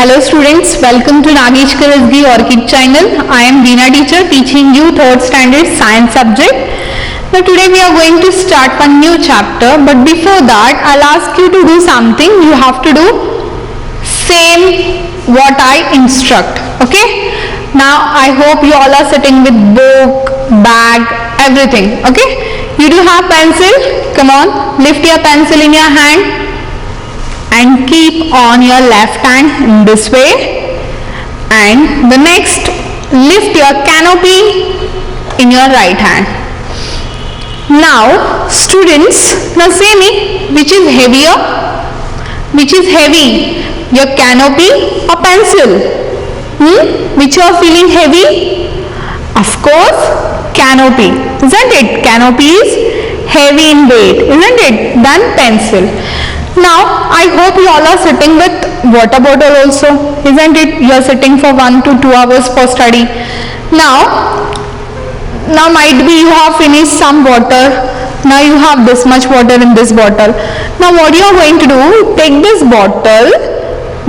Hello students, welcome to Nagesh Karasgi Orchid channel. I am Veena teacher teaching you 3rd standard science subject. Now today we are going to start one new chapter, but before that I'll ask you to do something. You have to do same what I instruct. Okay? Now I hope you all are sitting with book, bag, everything. Okay? You do have pencil? Come on, lift your pencil in your hand and keep on your left hand in this way, and the next lift your canopy in your right hand. Now students, now say me, which is heavier? Which is heavy, your canopy or pencil? Which you are feeling heavy? Of course canopy, isn't it? Canopy is heavy in weight, isn't it, than pencil. Now I hope you all are sitting with water bottle also, isn't it? You are sitting for 1 to 2 hours for study. Now might be you have finished some water. Now you have this much water in this bottle. Now what you are going to do, take this bottle,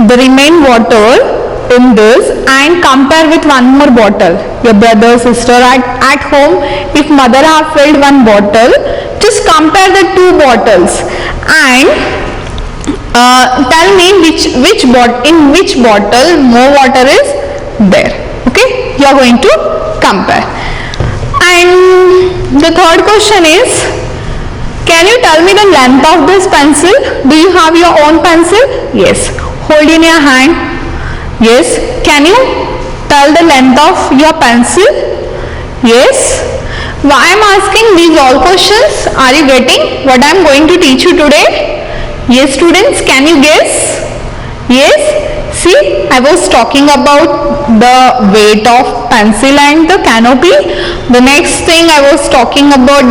the remaining water in this, and compare with one more bottle. Your brother, sister at home, if mother have filled one bottle, just compare the two bottles and tell me in which bottle more water is there. Okay, you are going to compare. And the third question is, can you tell me the length of this pencil? Do you have your own pencil? Yes. Hold in your hand. Yes. Can you tell the length of your pencil? Yes. Why I am asking these all questions? Are you getting what I am going to teach you today? Yes students, can you guess? Yes? See, I was talking about the weight of pencil and the canopy. The next thing I was talking about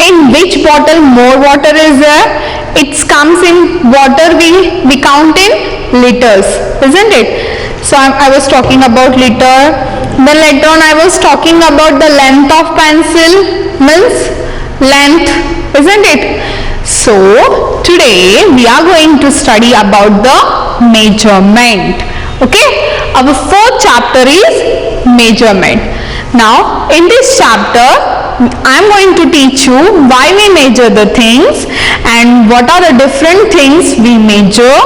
in which bottle more water is there. It comes in water, we count in liters, isn't it? So I was talking about liter. Then later on I was talking about the length of pencil, means length, isn't it? So today we are going to study about the measurement. Okay, our 4th chapter is measurement. Now in this chapter I am going to teach you why we measure the things and what are the different things we measure,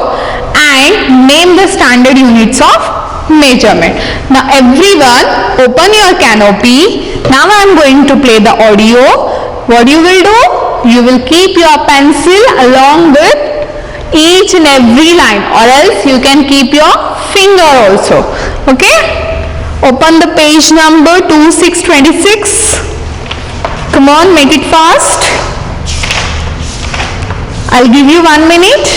and name the standard units of measurement. Now everyone open your canopy. Now I am going to play the audio. What you will do? You will keep your pencil along with each and every line, or else you can keep your finger also. Okay? Open the page number 2626. Come on, make it fast. I'll give you 1 minute.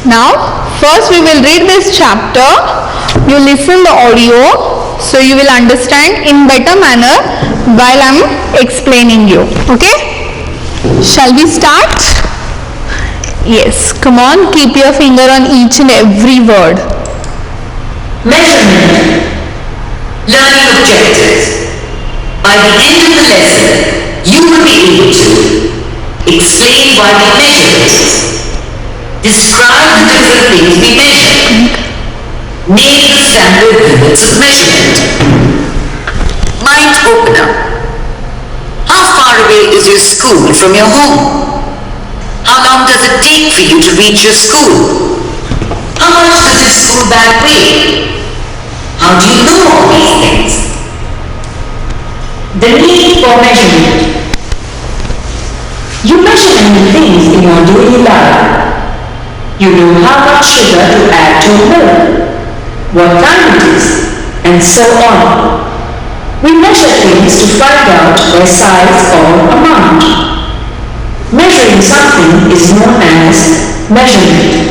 Now, first we will read this chapter. You listen the audio, so you will understand in better manner while I am explaining you. Okay? Shall we start? Yes, come on, keep your finger on each and every word. Measurement. Learning objectives. By the end of the lesson, you will be able to explain why we measure things, describe the different things we measure, name the standard units of measurement. Mind opener. How far away is your school from your home? How long does it take for you to reach your school? How much does your school bag weigh? How do you know all these things? The need for measurement. You measure many things in your daily life. You know how much sugar to add to milk, what time it is, and so on. We measure things to find out their size or amount. Measuring something is known as measurement.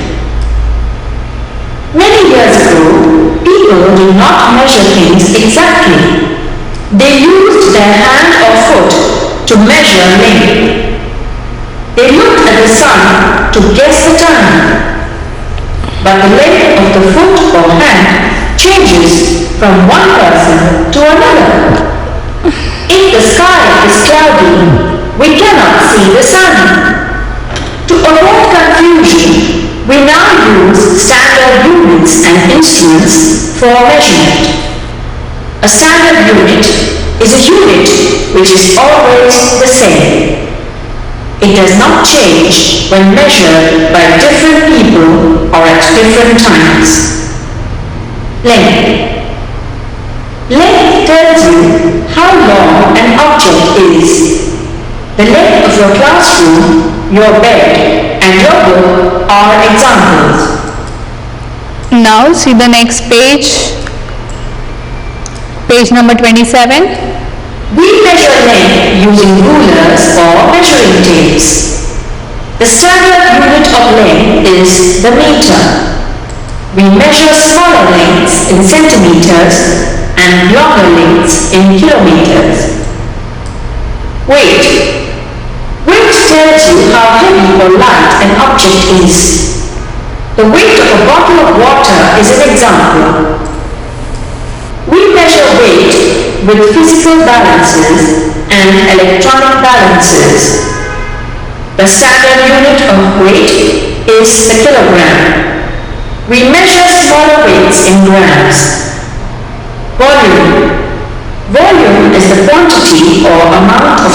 Many years ago, people did not measure things exactly. They used their hand or foot to measure length. They looked at the sun to guess the time. But the length of the foot or hand changes from one person to another. If the sky is cloudy, we cannot see the sun. To avoid confusion, standard units and instruments for measurement. A standard unit is a unit which is always the same. It does not change when measured by different people or at different times. Length. Length tells you how long an object is. The length of your classroom, your bed, and your book are examples. Now see the next page. Page number 27. We measure length using rulers or measuring tapes. The standard unit of length is the meter. We measure smaller lengths in centimeters and longer lengths in kilometers. Weight. Weight tells you how heavy or light an object is. The weight of a bottle of water is an example. We measure weight with physical balances and electronic balances. The standard unit of weight is the kilogram. We measure smaller weights in grams. Volume. Volume is the quantity or amount of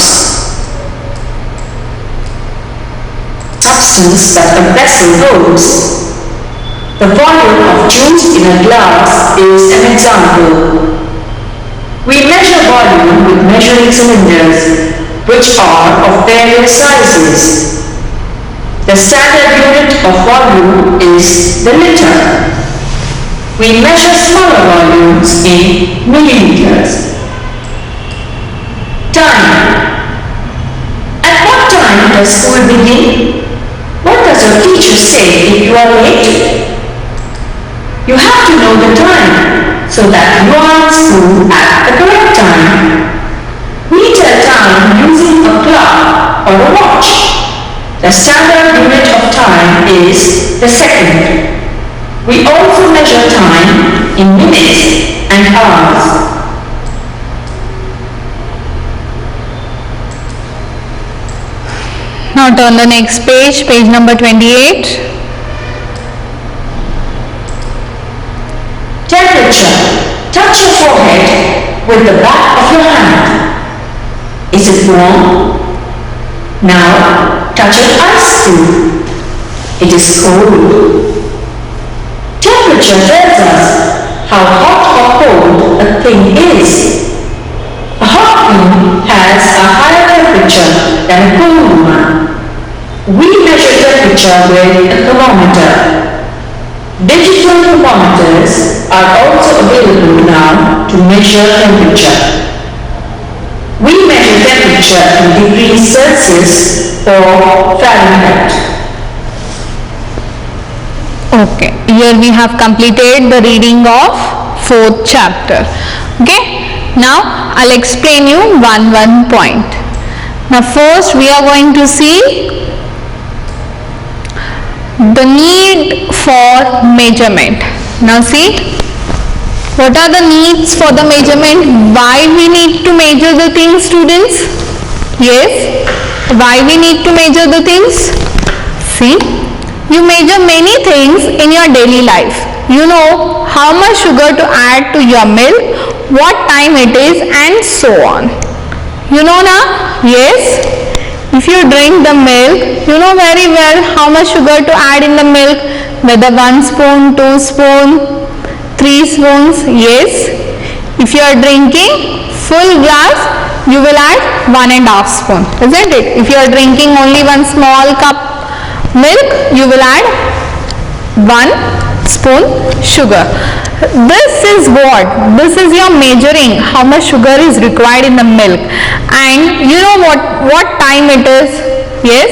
substance that a vessel holds. The volume of juice in a glass is an example. We measure volume with measuring cylinders, which are of various sizes. The standard unit of volume is the liter. We measure smaller volumes in milliliters. Time. At what time does school begin? What does your teacher say if you are late? You have to know the time so that you are at school at the correct time. We tell time using a clock or a watch. The standard unit of time is the second. We also measure time in minutes and hours. Now turn the next page, page number 28. Temperature. Touch your forehead with the back of your hand. Is it warm? Now touch your eyes too. It is cold. Temperature tells us how hot or cold a thing is. A hot room has a higher temperature than a cold one. We measure temperature with a thermometer. Digital thermometers are also available now to measure temperature. We measure temperature in degrees Celsius or Fahrenheit. Okay, here we have completed the reading of 4th chapter. Okay, now I'll explain you one point. Now first we are going to see the need for measurement. Now see, what are the needs for the measurement? Why we need to measure the things, students? Yes, why we need to measure the things? See, you measure many things in your daily life. You know how much sugar to add to your milk, what time it is, and so on. You know now? Yes. If you drink the milk, you know very well how much sugar to add in the milk, whether 1 spoon, 2 spoon, 3 spoons. Yes. If you are drinking full glass, you will add 1.5 spoon, isn't it? If you are drinking only 1 small cup milk, you will add 1 spoon sugar. This is what? This is your measuring how much sugar is required in the milk. And you know what time it is? Yes,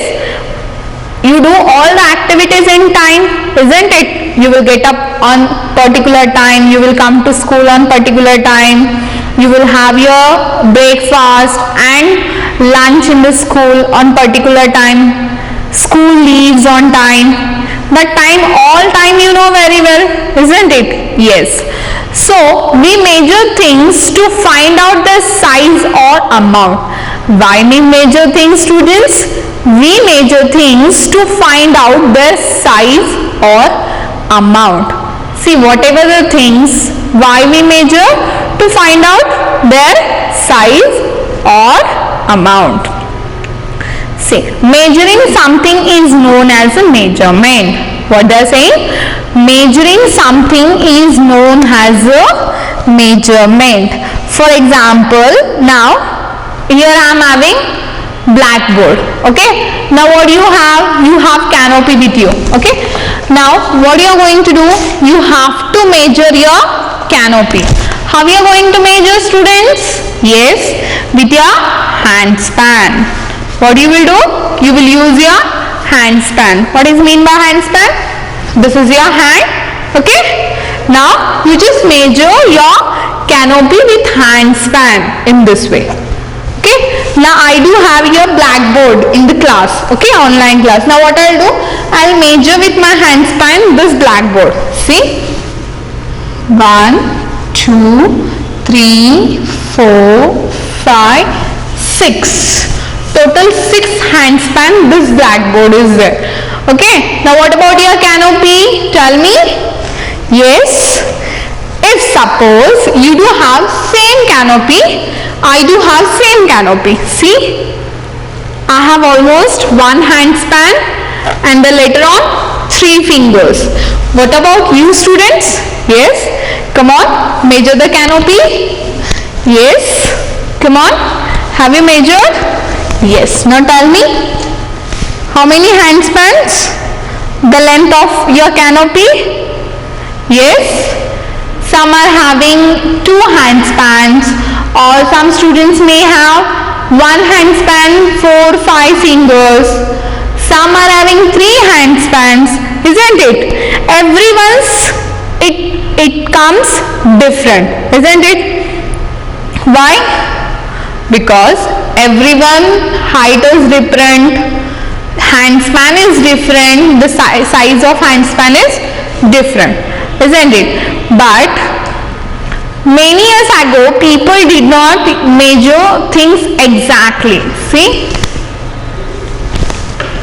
you do all the activities in time, isn't it? You will get up on particular time, you will come to school on particular time, you will have your breakfast and lunch in the school on particular time, school leaves on time. That time, all time you know very well, isn't it? Yes. So we measure things to find out the size or amount. Why we measure things, students? We measure things to find out their size or amount. See, whatever the things, why we measure? To find out their size or amount. See, measuring something is known as a measurement. What they are saying? Measuring something is known as a measurement. For example, now here I am having blackboard. Okay. Now what do you have? You have canopy with you. Okay. Now what you are going to do? You have to measure your canopy. How you are going to measure, students? Yes, with your hand span. What you will do? You will use your hand span. What is mean by hand span? This is your hand. Okay. Now you just measure your canopy with hand span in this way. Okay. Now I do have your blackboard in the class. Okay, online class. Now what I'll do? I'll measure with my hand span this blackboard. See? 1, 2, 3, 4, 5, 6. Total 6 hand span this blackboard is there. Okay. Now what about your canopy? Tell me. Yes. If suppose you do have same canopy, I do have same canopy. See, I have almost 1 hand span and the later on 3 fingers. What about you, students? Yes. Come on, measure the canopy. Yes. Come on. Have you measured? Yes. Now tell me, how many hand spans? The length of your canopy? Yes. Some are having 2 hand spans, or some students may have 1 hand span, 4, 5 fingers. Some are having 3 hand spans, isn't it? Everyone's it comes different, isn't it? Why? Because everyone height is different, hand span is different, the size of hand span is different, isn't it? But many years ago people did not measure things exactly. See,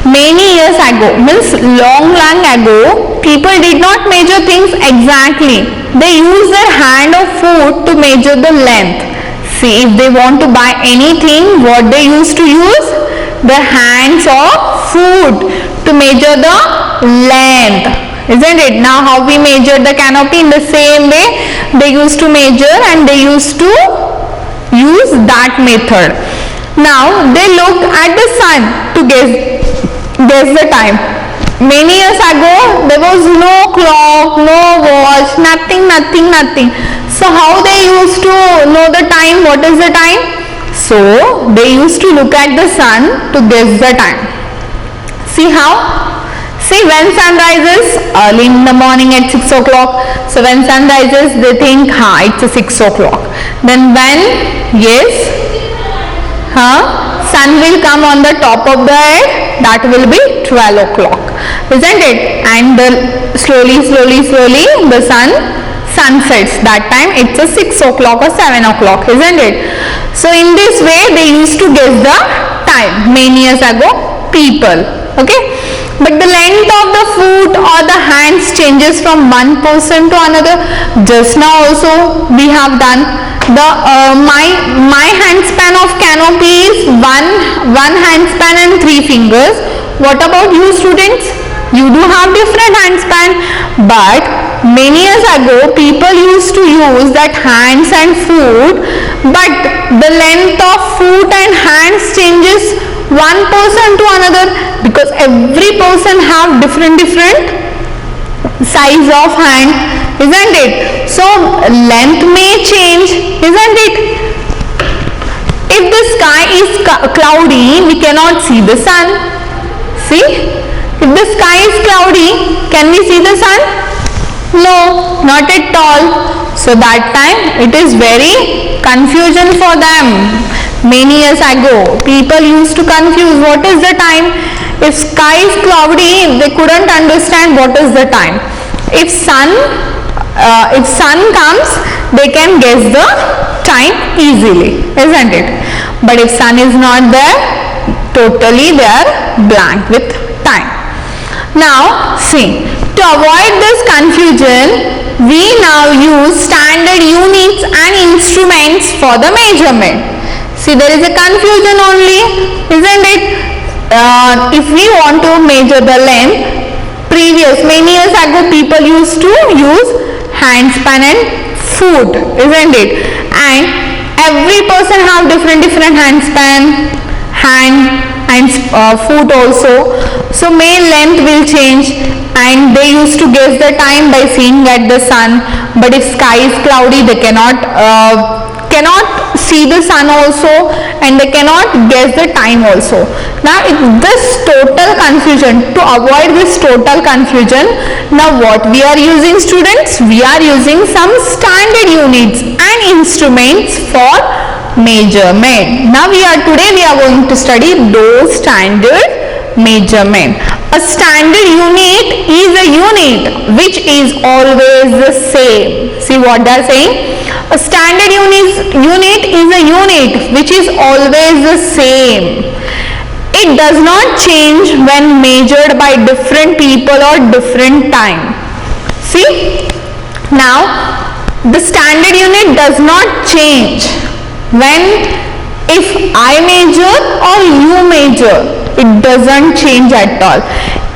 many years ago means long ago, people did not measure things exactly. They used their hand or foot to measure the length. See, if they want to buy anything, what they used to use? Their hands or foot to measure the length, isn't it? Now how we measure the canopy? In the same way they used to measure, and they used to use that method. Now they look at the sun to guess the time. Many years ago there was no clock, no watch, nothing. So how they used to know the time? What is the time? So they used to look at the sun to guess the time. See how? See, when sun rises early in the morning at 6 o'clock. So when sun rises, they think, it's a 6 o'clock. Then when, sun will come on the top of the head, that will be 12 o'clock, isn't it? And slowly the sun sets. That time it's a 6 o'clock or 7 o'clock, isn't it? So in this way they used to guess the time many years ago, people. Okay. But the length of the foot or the hands changes from one person to another. Just now also we have done the my hand span of canopy is one hand span and 3 fingers. What about you, students? You do have different hand span, but many years ago people used to use that hands and foot, but the length of foot and hands changes one person to another, because every person have different size of hand, isn't it? So length may change, isn't it? If the sky is cloudy, we cannot see the sun. See, if the sky is cloudy, can we see the sun? No, not at all. So that time it is very confusion for them. Many years ago people used to confuse what is the time. If sky is cloudy, they couldn't understand what is the time. If sun comes, they can guess the time easily, isn't it? But if sun is not there, totally they are blank with time. Now see, To avoid this confusion, we now use standard units and instruments for the measurement. See, there is a confusion only, isn't it? If we want to measure the length, many years ago people used to use handspan and foot, isn't it? And every person have different handspan, hand and foot also. So main length will change, and they used to guess the time by seeing at the sun. But if sky is cloudy, they cannot see the sun also, and they cannot guess the time also. Now this total confusion, to avoid this total confusion, now what we are using, students? We are using some standard units and instruments for measurement. Now today we are going to study those standard measurement. A standard unit is a unit which is always the same. See what they are saying? A standard unit is a unit which is always the same. It does not change when measured by different people or different time. See? Now, the standard unit does not change if I measure or you measure. It doesn't change at all.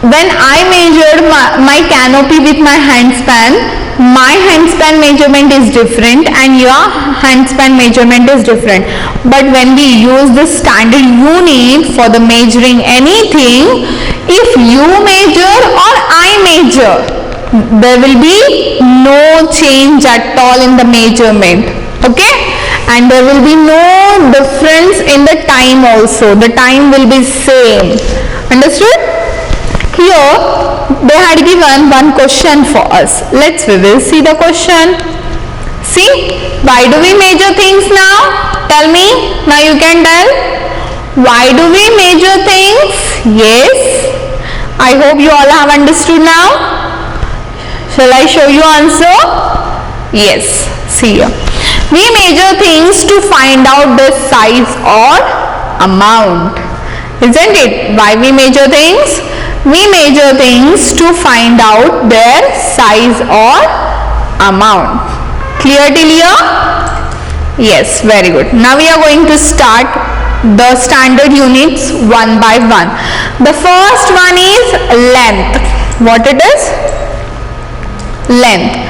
When I measured my canopy with my handspan, my handspan measurement is different and your handspan measurement is different. But when we use the standard unit for the measuring anything, if you measure or I measure, there will be no change at all in the measurement. Okay? And there will be no difference in the time also. The time will be same. Understood? Here they had given one question for us. We will see the question. See, why do we measure things now? Tell me. Now you can tell. Why do we measure things? Yes. I hope you all have understood now. Shall I show you answer? Yes. See here. We measure things to find out the size or amount. Isn't it? Why we measure things? We measure things to find out their size or amount. Clear till here? Yes, very good. Now we are going to start the standard units one by one. The first one is length. What it is? Length.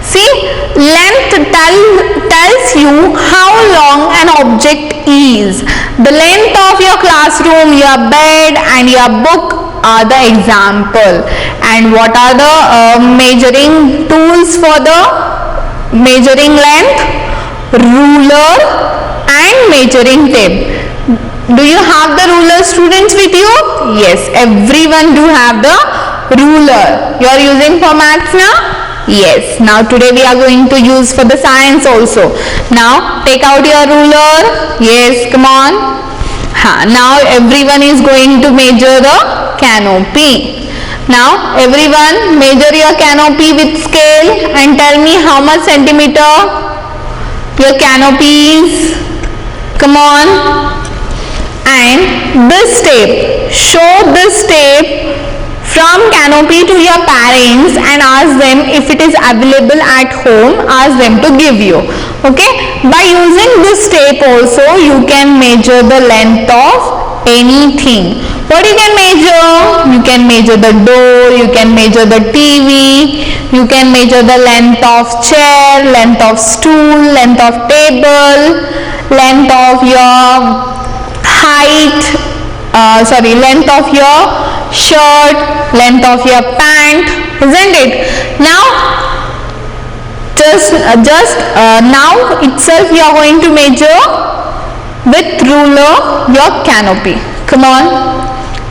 See, length tells you how long an object is. The length of your classroom, your bed and your book are the example. And what are the measuring tools for the measuring length? Ruler and measuring tape. Do you have the ruler, students, with you? Yes, everyone do have the ruler. You are using for maths now? Yes. Now today we are going to use for the science also. Now take out your ruler. Yes, come on. Now everyone is going to measure the canopy. Now everyone measure your canopy with scale and tell me how much centimeter your canopy is. Come on. And this tape, show this tape from canopy to your parents and ask them if it is available at home. Ask them to give you. Okay? By using this tape also you can measure the length of anything. What you can measure? You can measure the door, you can measure the TV, you can measure the length of chair, length of stool, length of table, length of your length of your shirt, length of your pant, isn't it? Now now itself you are going to measure with ruler your canopy. Come on.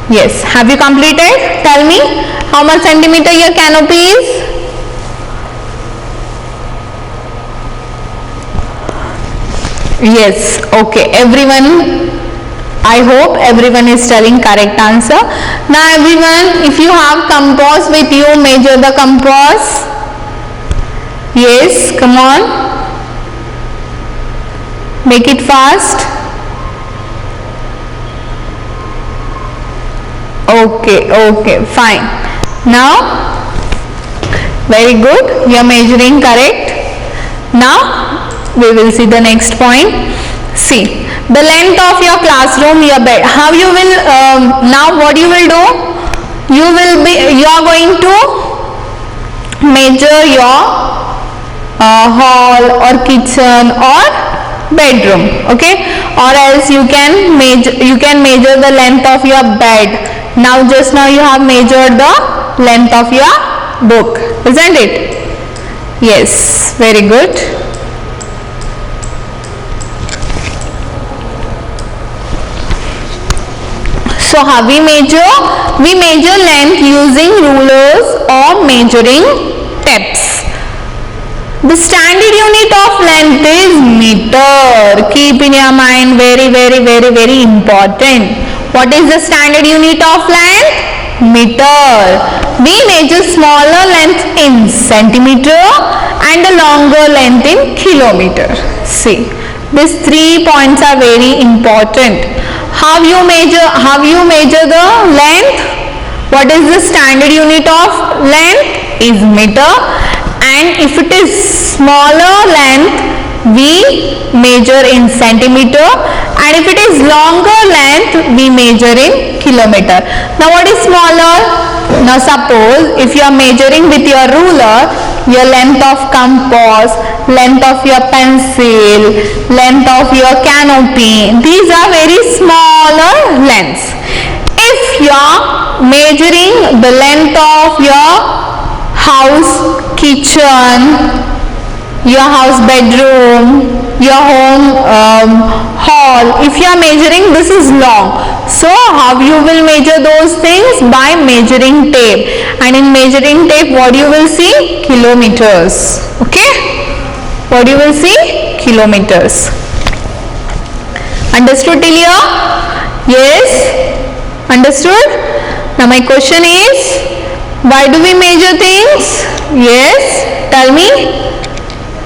Yes. Have you completed? Tell me how much centimeter your canopy is. Yes. Okay. Everyone, I hope everyone is telling correct answer. Now everyone, if you have compass with you, measure the compass. Yes, come on. Make it fast. Okay, fine. Now Very good. You are measuring correct. Now we will see the next point. See the length of your classroom, your bed. How you will now? What you will do? You are going to measure your hall or kitchen or bedroom, okay? Or else you can measure the length of your bed. Now just now you have measured the length of your book, isn't it? Yes, very good. So how we measure? We measure length using rulers or measuring tapes. The standard unit of length is meter. Keep in your mind, very important. What is the standard unit of length? Meter. We measure smaller length in centimeter and a longer length in kilometer. See, these 3 points are very important. How you measure the length? What is the standard unit of length? Is meter. And if it is smaller length, we measure in centimeter, and if it is longer length, we measure in kilometer. Now what is smaller? Now suppose if you are measuring with your ruler, your length of compass, length of your pencil, length of your canopy, these are very smaller lengths. If you are measuring the length of your house kitchen, your house bedroom, your home hall, if you are measuring, this is long. So how you will measure those things? By measuring tape. And in measuring tape, what you will see? Kilometers. Okay? What you will see? Kilometers. Understood till here? Yes? Understood? Now my question is, why do we measure things? Yes, tell me.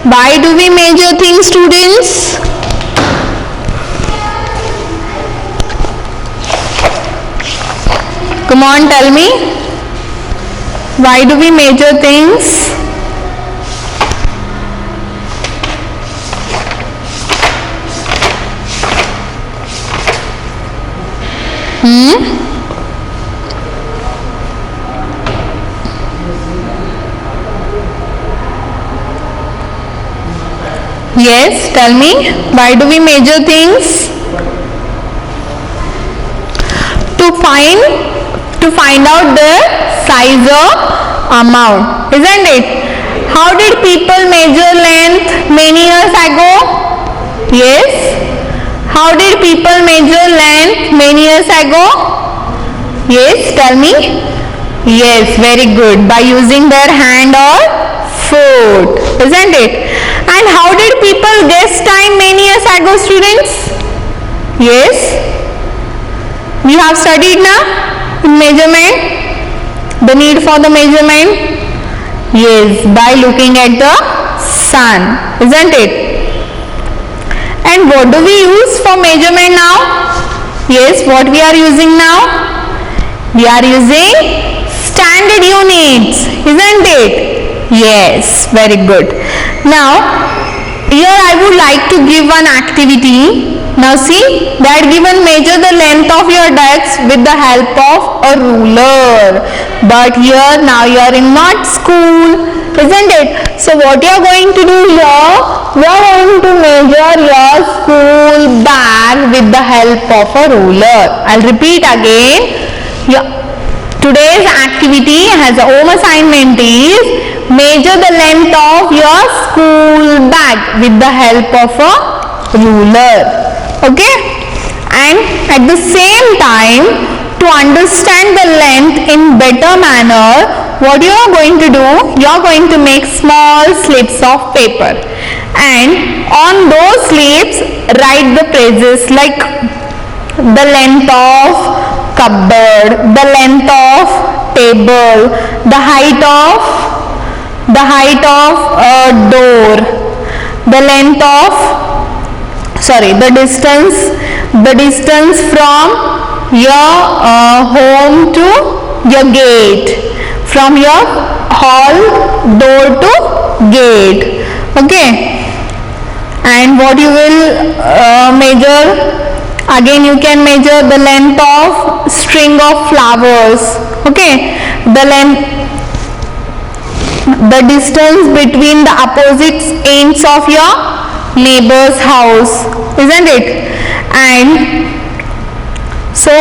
Why do we measure things, students? Come on, tell me. Why do we measure things? Yes, tell me, why do we measure things? To find out the size or amount, isn't it? How did people measure length many years ago? Yes. How did people measure length many years ago? Yes, tell me. Yes, very good. By using their hand or foot, isn't it? And how did people guess time many years ago, students? Yes? We have studied now in measurement, the need for the measurement. Yes, by looking at the sun, isn't it? And what do we use for measurement now? Yes, what we are using now? We are using standard units, isn't it? Yes, very good. Now, here I would like to give one activity. Now see, that given measure the length of your desk with the help of a ruler. But here now you are in not school, isn't it? So what you are going to do here? You are going to measure your school bag with the help of a ruler. I'll repeat again. Today's activity has a home assignment is measure the length of your school bag with the help of a ruler. Okay? And at the same time, to understand the length in better manner, what you are going to do, you are going to make small slips of paper, and on those slips write the phrases like the length of cupboard, the length of table, the height of door, the length of the distance from your home to your gate, from your hall door to gate. Okay, and what you will measure, again you can measure the length of string of flowers. Okay, the length, the distance between the opposite ends of your neighbor's house, isn't it? And so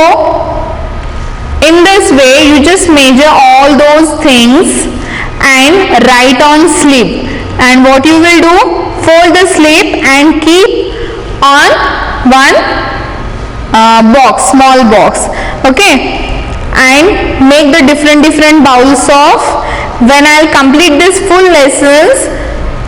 in this way you just measure all those things and write on slip. And what you will do, fold the slip and keep on one box, small box. Okay, and make the different bowls of, when I'll complete this full lessons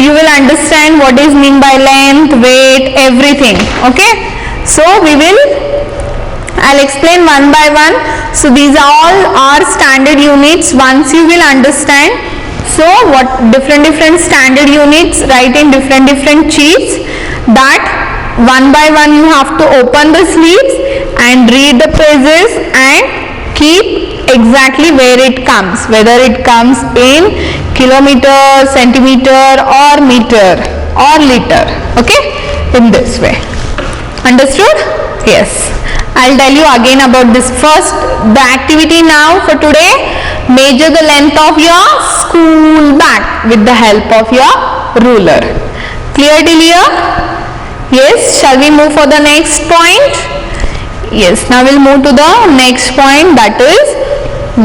you will understand what is mean by length, weight, everything. Okay, so I'll explain one by one. So these are all our standard units. Once you will understand, so what different standard units, write in different sheets, that one by one you have to open the sleeves and read the pages and keep exactly where it comes, whether it comes in kilometer, centimeter or meter or liter. Okay, in this way. Understood? Yes. I'll tell you again about this. First, the activity now for today, measure the length of your school bag with the help of your ruler. Clear till here? Yes. Shall we move for the next point? Yes. Now we'll move to the next point, that is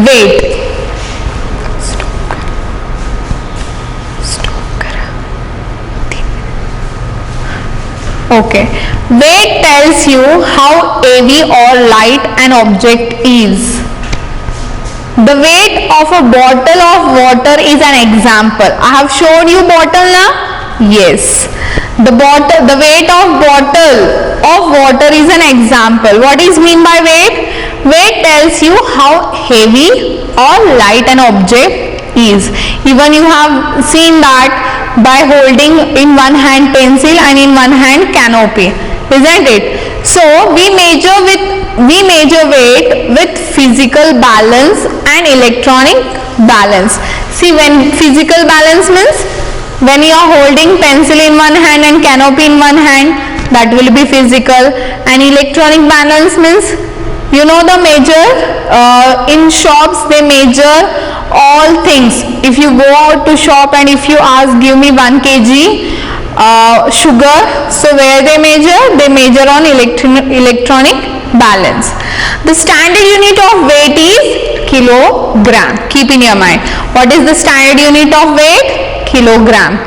weight. Okay, weight tells you how heavy or light an object is. The weight of a bottle of water is an example. I have showed you bottle now? Yes. The weight of bottle of water is an example. What is mean by weight? Weight tells you how heavy or light an object is. Even you have seen that by holding in one hand pencil and in one hand canopy, isn't it? So we measure weight with physical balance and electronic balance. See, when physical balance means when you are holding pencil in one hand and canopy in one hand, that will be physical. And electronic balance means, you know, the measure in shops they measure all things. If you go out to shop and if you ask give me 1 kg sugar, so where they measure on electronic balance. The standard unit of weight is kilogram. Keep in your mind, what is the standard unit of weight? Kilogram.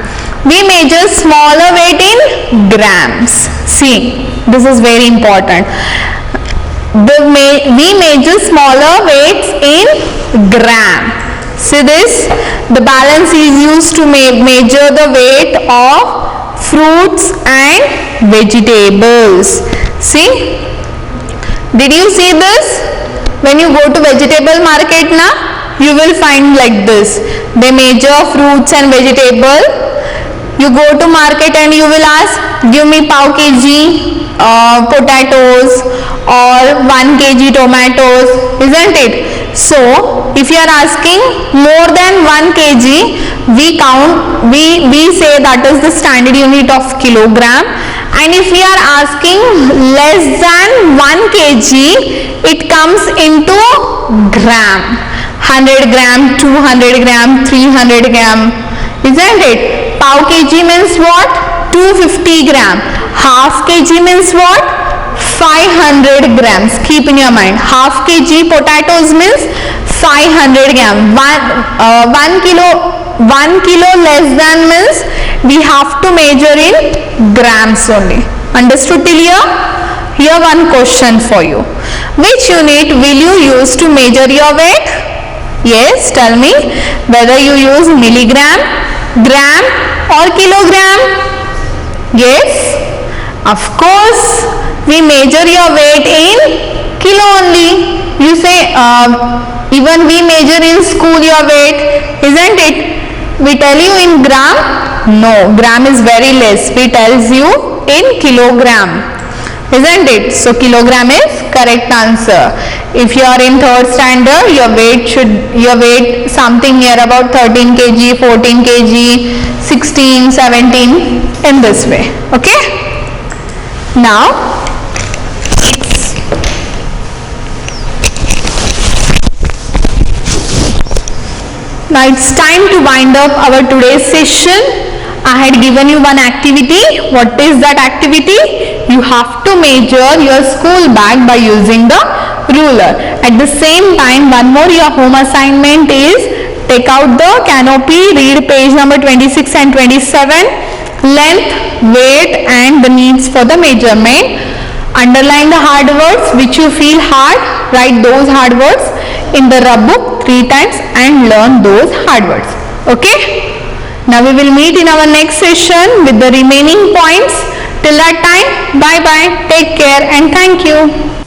We measure smaller weight in grams. See, this is very important. We measure smaller weights in gram. See this, the balance is used to measure the weight of fruits and vegetables. See, did you see this? When you go to vegetable market now, you will find like this. They measure fruits and vegetable. You go to market and you will ask, give me pav kg potatoes or 1 kg tomatoes, isn't it? So if you are asking more than 1 kg, we say that is the standard unit of kilogram. And if we are asking less than 1 kg, it comes into gram. 100 gram, 200 gram, 300 gram, isn't it? Pav kg means what? 250 gram. Half kg means what? 500 grams. Keep in your mind, half kg potatoes means 500 gram. 1 kilo less than means we have to measure in grams only. Understood till here? Here one question for you. Which unit will you use to measure your weight? Yes, tell me whether you use milligram, gram or kilogram. Yes, of course we measure your weight in kilo only. You say even we measure in school your weight, isn't it? We tell you in gram? No, gram is very less. We tells you in kilogram. isn't it? So kilogram is correct answer. If you are in third standard, your weight something near about 13 kg, 14 kg, 16, 17 in this way. Okay. Now it's time to wind up our today's session. I had given you one activity. What is that activity? You have to measure your school bag by using the ruler. At the same time, one more your home assignment is take out the canopy, read page number 26 and 27, length, weight and the needs for the measurement. Underline the hard words which you feel hard. Write those hard words in the rub book 3 times and learn those hard words. Okay? Now we will meet in our next session with the remaining points. Till that time, bye bye, take care and thank you.